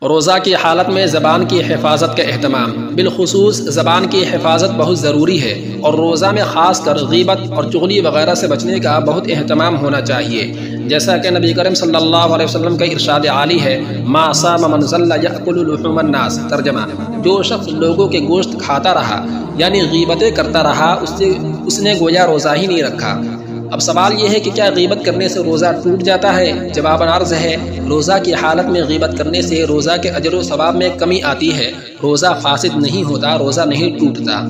روزہ کی حالت میں زبان کی حفاظت کا اہتمام، بالخصوص زبان کی حفاظت بہت ضروری ہے، اور روزہ میں خاص کر غیبت اور چغلی وغیرہ سے بچنے کا بہت اہتمام ہونا چاہیے، جیسا کہ نبی کریم صلی اللہ علیہ وسلم کا ارشاد عالی ہے، ما صام من ظل یأکل لحوم الناس، ترجمہ، جو شخص لوگوں کے گوشت کھاتا رہا یعنی غیبتیں کرتا رہا اس نے گویا روزہ ہی نہیں رکھا۔ اب سوال یہ ہے کہ کیا غیبت کرنے سے روزہ ٹوٹ جاتا ہے؟ جواب عرض ہے، روزہ کی حالت میں غیبت کرنے سے روزہ کے اجر و ثواب میں کمی آتی ہے، روزہ فاسد نہیں ہوتا، روزہ نہیں ٹوٹتا۔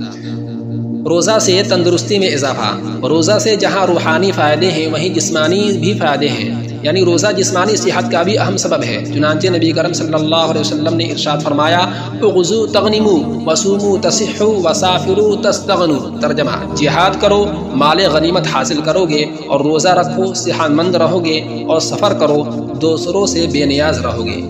روزہ سے تندرستی میں اضافہ، روزہ سے جہاں روحانی فائدے ہیں وہیں جسمانی بھی فائدے ہیں، یعنی روزہ جسمانی صحت کا بھی اہم سبب ہے۔ چنانچہ نبی کریم صلی اللہ علیہ وسلم نے ارشاد فرمایا، اغزوا تغنموا وصوموا تصحوا وسافروا تستغنوا، ترجمہ، جہاد کرو، مال غنیمت حاصل کرو گے، اور روزہ رکھو، صحت مند رہو گے، اور سفر کرو، دوسروں سے بے نیاز رہو گے۔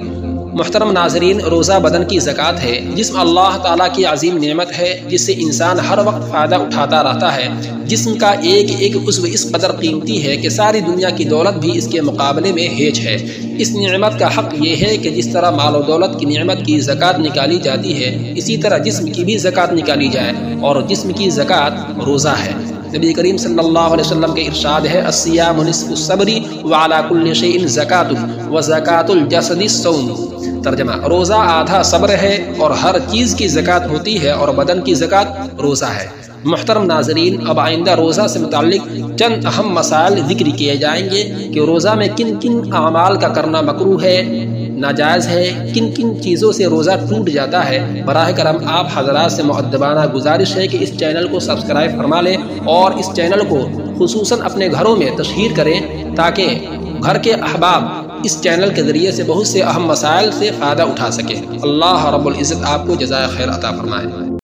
محترم ناظرین، روزہ بدن کی زکوٰۃ ہے، جسم اللہ تعالیٰ کی عظیم نعمت ہے جس سے انسان ہر وقت فائدہ اٹھاتا رہتا ہے۔ جسم کا ایک ایک عضو اس قدر قیمتی ہے کہ ساری دنیا کی دولت بھی اس کے مقابلے میں ہیچ ہے۔ اس نعمت کا حق یہ ہے کہ جس طرح مال و دولت کی نعمت کی زکوٰۃ نکالی جاتی ہے، اسی طرح جسم کی بھی زکوٰۃ نکالی جائے، اور جسم کی زکوٰۃ روزہ ہے۔ نبی کریم صلی اللہ علیہ وسلم کے ارشاد ہے، الصیام نصف الصبر وعلی کل شیء زکوٰۃ وزکوٰۃ الجسد الصوم، ترجمہ، روزہ آدھا صبر ہے اور ہر چیز کی زکوٰۃ ہوتی ہے، اور بدن کی زکوٰۃ روزہ ہے۔ محترم ناظرین، اب آئندہ روزہ سے متعلق چند اہم مسائل ذکر کیے جائیں گے کہ روزہ میں کن کن اعمال کا کرنا مکروہ ہے، ناجائز ہے، کن کن چیزوں سے روزہ ٹوٹ جاتا ہے۔ براہ کرم آپ حضرات سے مؤدبانہ گزارش ہے کہ اس چینل کو سبسکرائب فرما لیں اور اس چینل کو خصوصاً اپنے گھروں میں تشہیر کریں تاکہ گھر کے احباب اس چینل کے ذریعے سے بہت سے اہم مسائل سے فائدہ اٹھا سکیں۔ اللہ رب العزت آپ کو جزائے خیر عطا فرمائے۔